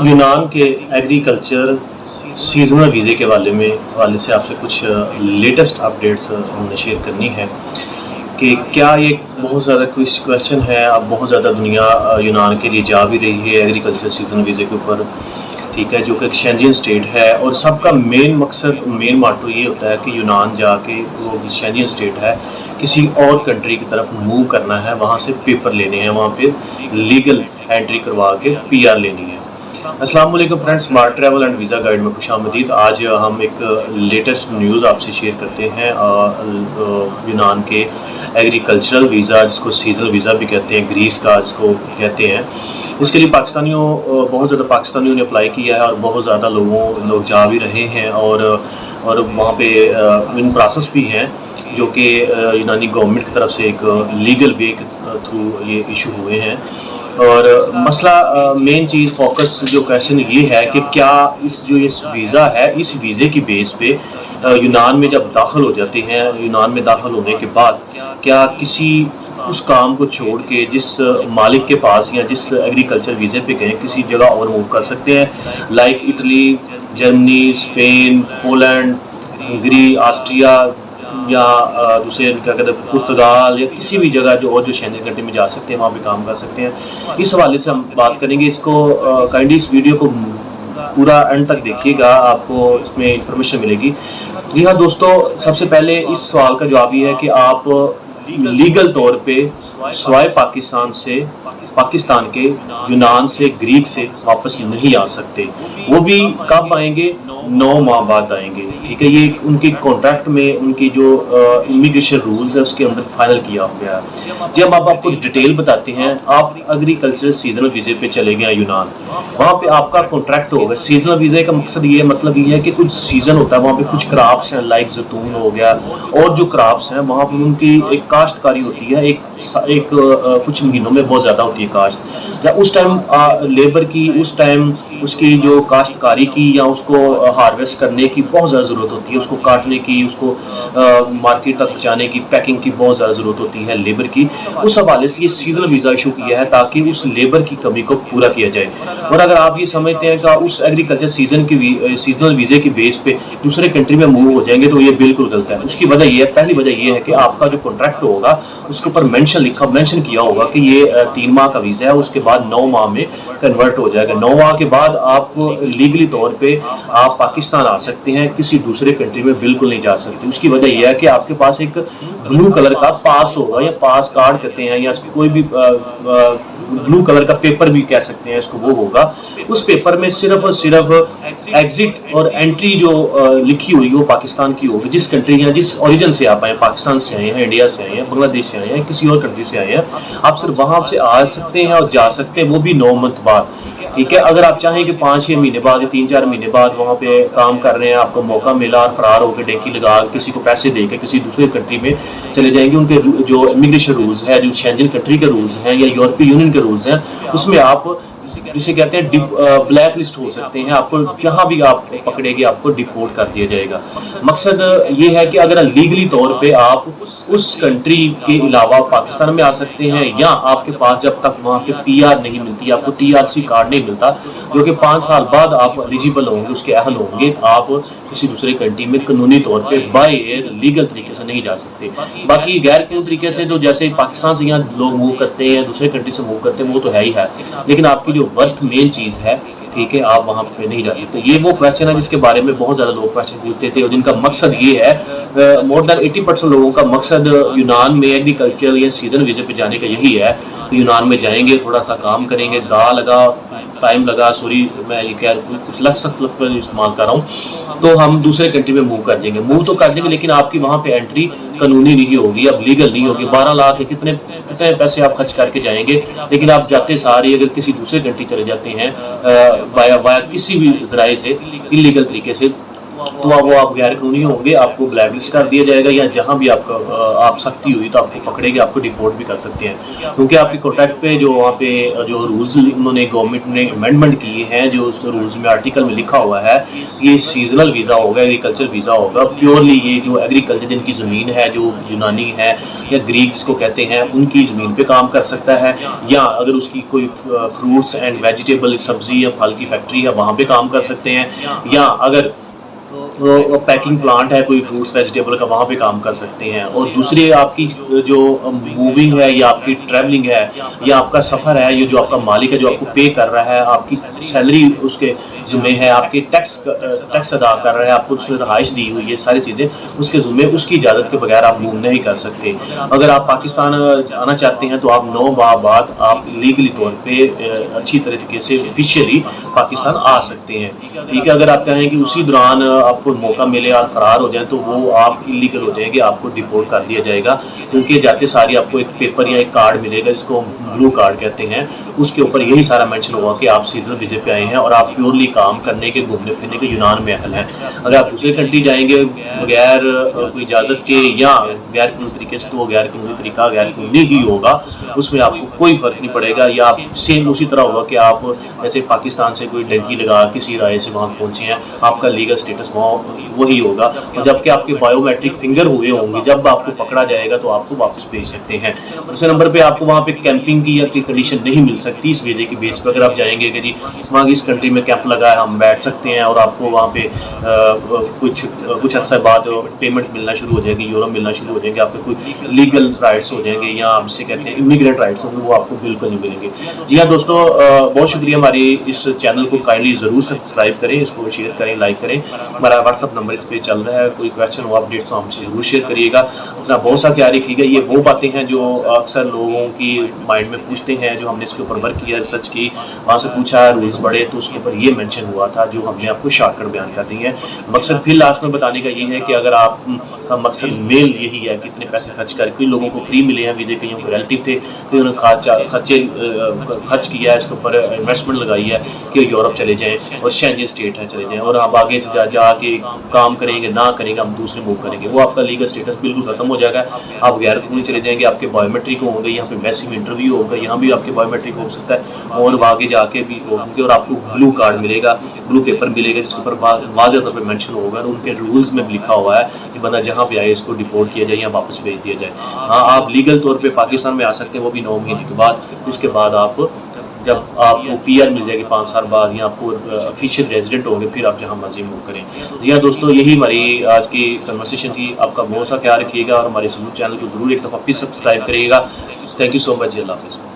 यूनान के agriculture seasonal वीज़े के हवाले से आपसे कुछ लेटेस्ट अपडेट्स हमने शेयर करनी है कि क्या ये बहुत ज़्यादा क्वेश्चन है। अब बहुत ज़्यादा दुनिया यूनान के लिए जा भी रही है एग्रीकल्चर सीजनल वीज़े के ऊपर, ठीक है, जो कि एक शेंजियन स्टेट है और सबका मेन मकसद मेन माटो ये होता है कि यूनान जाके वो शेंजियन स्टेट है किसी और कंट्री की तरफ मूव करना है, वहाँ से पेपर लेने हैं, वहाँ पे लीगल एंट्री करवा के PR लेनी है। अस्सलाम वालेकुम friends, smart travel and visa guide में खुशामदीद। आज हम एक लेटेस्ट न्यूज़ आपसे शेयर करते हैं यूनान के एग्रीकल्चरल वीज़ा, जिसको सीजनल वीज़ा भी कहते हैं, ग्रीस का जिसको कहते हैं। इसके लिए बहुत ज़्यादा पाकिस्तानियों ने अप्लाई किया है और बहुत ज़्यादा लोग जा भी रहे हैं और वहाँ पे इन प्रोसेस भी हैं जो कि यूनानी गवर्नमेंट की तरफ से एक लीगल वे के थ्रू ये इशू हुए हैं। और मसला मेन चीज़ फोकस जो क्वेश्चन ये है कि क्या इस वीज़ा है, इस वीज़े की बेस पे यूनान में जब दाखिल हो जाते हैं, यूनान में दाखिल होने के बाद क्या किसी उस काम को छोड़ के जिस मालिक के पास या जिस एग्रीकल्चर वीज़े पे गए किसी जगह और मूव कर सकते हैं, like Italy, Germany, Spain, Poland, Hungary, Austria या दूसरे क्या कहते हैं पुर्तगाल या किसी भी जगह जो शेंजन कंट्री में जा सकते हैं, वहाँ पे काम कर सकते हैं। इस हवाले से हम बात करेंगे। इसको काइंडली इस वीडियो को पूरा एंड तक देखिएगा, आपको इसमें इंफॉर्मेशन मिलेगी। जी हाँ दोस्तों, सबसे पहले इस सवाल का जवाब ये है कि आप लीगल तौर पे स्वाय पाकिस्तान के यूनान से ग्रीक से वापस नहीं आ सकते। वो भी कब आएंगे? 9 माह बाद आएंगे, ठीक है। ये उनके कॉन्ट्रैक्ट में उनकी जो इमिग्रेशन रूल्स है उसके अंदर फाइनल किया गया है। जब आप आपको डिटेल बताते हैं, आप एग्रीकल्चर सीजनल वीज़े पे चले गए यूनान, वहाँ पे आपका कॉन्ट्रैक्ट होगा। सीजनल वीज़े का मकसद ये मतलब ये है कि कुछ सीज़न होता है, वहाँ पे कुछ क्रॉप्स हैं, लाइक जैतून हो गया और जो क्रॉप्स हैं वहाँ पे उनकी एक काश्तकारी होती है, एक कुछ महीनों में बहुत ज़्यादा होती है काश्त। या उस टाइम लेबर की, उस टाइम उसकी जो काश्तकारी की या उसको हार्वेस्ट करने की बहुत ज़्यादा ज़रूरत होती है, उसको काटने की, उसको मार्केट तक पहुँचाने की, पैकिंग की बहुत ज़्यादा ज़रूरत होती है लेबर की। उस हवाले से ये सीजनल वीज़ा इशू किया है ताकि उस लेबर की कमी को पूरा किया जाए। और अगर आप ये समझते हैं कि उस एग्रीकल्चर सीजनल वीज़े की बेस पे दूसरे कंट्री में मूव हो जाएंगे तो ये बिल्कुल गलत है। उसकी वजह ये है, पहली वजह ये है कि आपका जो कॉन्ट्रैक्ट होगा उसके ऊपर मेंशन किया होगा कि ये 3 माह का वीज़ा है, उसके बाद 9 माह में कन्वर्ट हो जाएगा। 9 माह के बाद आप लीगली तौर पे आप पाकिस्तान आ सकते हैं, किसी दूसरे कंट्री में बिल्कुल नहीं जा सकते। उसकी वजह यह है कि आपके पास एक ब्लू कलर का पास होगा या पास कार्ड कहते हैं या कोई भी ब्लू कलर का पेपर भी कह सकते हैं इसको, वो होगा। उस पेपर में सिर्फ और सिर्फ एग्जिट और एंट्री जो लिखी हुई वो पाकिस्तान की होगी, जिस कंट्री या जिस ओरिजिन से आप आए, पाकिस्तान से आए हैं, इंडिया से आए हैं, बांग्लादेश से आए हैं, किसी और कंट्री से आए हैं, आप सिर्फ वहाँ से आ सकते हैं और जा सकते हैं, वो भी 9 मंथ बाद, ठीक है। अगर आप चाहें कि 5-6 महीने बाद या 3-4 महीने बाद वहाँ पे काम कर रहे हैं, आपको मौका मिला और फरार होकर डेंकी लगा किसी को पैसे देकर किसी दूसरे कंट्री में चले जाएंगे, उनके जो इमिग्रेशन रूल्स है, जो शेंजन कंट्री के रूल्स हैं या यूरोपीय यूनियन के रूल्स हैं, उसमें आप जिसे कहते हैं ब्लैक लिस्ट हो सकते हैं। आपको जहां भी आप पकड़ेंगे आपको डिपोर्ट कर दिया जाएगा। मकसद ये है कि अगर लीगली तौर पे आप उस कंट्री के अलावा पाकिस्तान में आ सकते हैं या आपके पास जब तक वहां पे PR नहीं मिलती, आपको TRC कार्ड नहीं मिलता, जो कि 5 साल बाद आप एलिजिबल होंगे, उसके अहल होंगे, आप किसी दूसरे कंट्री में कानूनी तौर पर बाय एयर लीगल तरीके से नहीं जा सकते। बाकी गैर कानूनी तरीके से जो जैसे पाकिस्तान से यहाँ लोग मूव करते हैं, दूसरे कंट्री से मूव करते हैं, वो तो है ही है, लेकिन आपकी जो वर्थ मेन चीज़ है, ठीक है, आप वहाँ पे नहीं जा सकते। ये वो क्वेश्चन है जिसके बारे में बहुत ज़्यादा लोग क्वेश्चन पूछते थे और जिनका मकसद ये है, मोर देन 80% लोगों का मकसद यूनान में एग्रीकल्चर या सीजन वीज़े पे जाने का यही है कि यूनान में जाएंगे, थोड़ा सा काम करेंगे, टाइम लगा, सॉरी मैं ये कह कुछ लफ्ज़ इस्तेमाल कर रहा हूँ, तो हम दूसरे कंट्री में मूव कर देंगे, मूव तो कर देंगे, लेकिन आपकी वहाँ पे एंट्री कानूनी नहीं होगी, अब लीगल नहीं होगी। 12 लाख कितने पैसे आप खर्च करके जाएंगे, लेकिन आप जाते सारे अगर किसी दूसरे कंट्री चले जाते हैं वाया किसी भी जराए से इलीगल तरीके से, तो वो आप गैर कानूनी होंगे, आपको ब्लैक लिस्ट कर दिया जाएगा, या जहाँ भी आप सख्ती हुई तो आपको पकड़ेंगे, आपको डिपोर्ट भी कर सकते हैं। क्योंकि आपके कॉन्ट्रैक्ट पे जो वहाँ पे जो रूल्स उन्होंने गवर्नमेंट ने अमेंडमेंट किए हैं, जो उस रूल्स में आर्टिकल में लिखा हुआ है, ये सीजनल वीज़ा होगा, एग्रीकल्चर वीज़ा होगा। प्योरली ये जो एग्रीकल्चर जिनकी ज़मीन है, जो यूनानी है या ग्रीक्स को कहते हैं, उनकी ज़मीन पे काम कर सकता है, या अगर उसकी कोई फ्रूट्स एंड वेजिटेबल सब्ज़ी या फल की फैक्ट्री है वहाँ पे काम कर सकते हैं, या अगर वो पैकिंग प्लांट है कोई फ्रूट्स वेजिटेबल का वहाँ पे काम कर सकते हैं। और दूसरी आपकी जो मूविंग है या आपकी ट्रैवलिंग है या आपका सफ़र है, ये जो आपका मालिक है जो आपको पे कर रहा है, आपकी सैलरी उसके ज़िम्मे है, आपके टैक्स अदा कर रहा है, आपको उसमें रहाइश दी हुई है, सारी चीज़ें उसके ज़िम्मे, उसकी इजाज़त के बगैर आप मूव नहीं कर सकते। अगर आप पाकिस्तान आना चाहते हैं तो आप 9 माह बाद आप लीगली तौर पर अच्छी तरीके से ऑफिशियली पाकिस्तान आ सकते हैं। ठीक है, अगर आप कहें कि उसी दौरान आपको मौका मिले और फरार हो जाए तो वो आप इलीगल हो जाएंगे, आपको डिपोर्ट कर दिया जाएगा। क्योंकि जाते सारी आपको एक पेपर या एक कार्ड मिलेगा जिसको ब्लू कार्ड कहते हैं, उसके ऊपर यही सारा मेंशन होगा कि आप सीजनल वीज़े पे आए हैं और आप प्योरली काम करने के, घूमने फिरने के यूनान में अहल हैं। अगर आप दूसरे कंट्री जाएंगे बगैर कोई इजाज़त के या गैर कानूनी तरीके से, तो वो गैर कानूनी तरीका गैर कानूनी ही होगा, उसमें आपको कोई फ़र्क नहीं पड़ेगा। या आप सेम उसी तरह होगा कि आप जैसे पाकिस्तान से कोई डंकी लगा किसी राय से वहाँ पहुँचे हैं, आपका लीगल स्टेटस वहाँ वही होगा। जबकि आपके बायोमेट्रिक फिंगर हुए होंगे, जब आपको पकड़ा जाएगा तो आपको वापस भेज सकते हैं। दूसरे नंबर पे आपको वहाँ पे कैंपिंग की या कोई कंडीशन नहीं मिल सकती इस वीज़े की बेस पर। अगर आप जाएंगे कि जी वहाँ की इस कंट्री में कैंप लगा है, हम बैठ सकते हैं, और आपको वहाँ पे कुछ अर्सा बाद पेमेंट मिलना शुरू हो जाएगी, यूरो मिलना शुरू हो जाएंगे, आपके कोई लीगल राइट्स हो जाएंगे, या आप जिसे कहते हैं इमिग्रेंट राइट्स होंगे, वो आपको बिल्कुल नहीं मिलेंगे। जी हाँ दोस्तों, बहुत शुक्रिया। हमारे इस चैनल को काइंडली ज़रूर सब्सक्राइब करें, इसको शेयर करें, लाइक करें। हमारा व्हाट्सअप नंबर इस पर चल रहा है, कोई क्वेश्चन हो अपडेट्स हो हमसे ज़रूर शेयर करिएगा। अपना बहुत सा ख्याल रखिएगा। ये वो बातें हैं जो अक्सर लोगों की माइंड में पूछते हैं, जो हमने इसके ऊपर वर्क किया, रिसर्च की, वहाँ से पूछा, रूल्स पढ़े तो उसके ऊपर ये मेंशन हुआ था, जो हमने आपको शॉर्टकट बयान कर दी है। मकसद फिर लास्ट में बताने का ये है कि अगर आप का मकसद मेल यही है कि इतने पैसे खर्च कर, कई लोगों को फ्री मिले हैं वीज़े, कईयों को रिलेटिव थे, कई उन्होंने खर्च किया है, इसके ऊपर इन्वेस्टमेंट लगाई है कि यूरोप चले जाएँ और शेंजन स्टेट है चले जाएँ, और आप आगे से जाके काम करेंगे, ना करेंगे, हम दूसरे मूव करेंगे, वो आपका लीगल स्टेटस बिल्कुल खत्म हो जाएगा। आप गैर कानूनी चले जाएंगे, आपके बायोमेट्रिक होंगे, यहाँ पे वैसे भी इंटरव्यू होगा, यहाँ भी आपके बायोमेट्रिक हो सकता है, और आगे जाके भी होंगे, और आपको ब्लू कार्ड मिलेगा, ब्लू पेपर मिलेगा, जिसके ऊपर वाज़ेह तौर पर मेंशन होगा, और उनके रूल्स में भी लिखा हुआ है कि बंदा जहाँ पे आए इसको डिपोर्ट किया जाए या वापस भेज दिया जाए। हाँ, आप लीगल तौर पे पाकिस्तान में आ सकते हैं, वो भी 9 महीने के बाद। इसके बाद आप जब आपको PR मिल जाएगी 5 साल बाद, या आपको ऑफिशियल रेजिडेंट होंगे, फिर आप जहाँ मर्जी मूव करें। जी हाँ दोस्तों, यही हमारी आज की कन्वर्सेशन थी। आपका बहुत सा ख्याल रखिएगा और हमारे चैनल को ज़रूर एक दफ़ा फिर सब्सक्राइब करिएगा। Thank you so much. अल्लाह हाफ़िज़।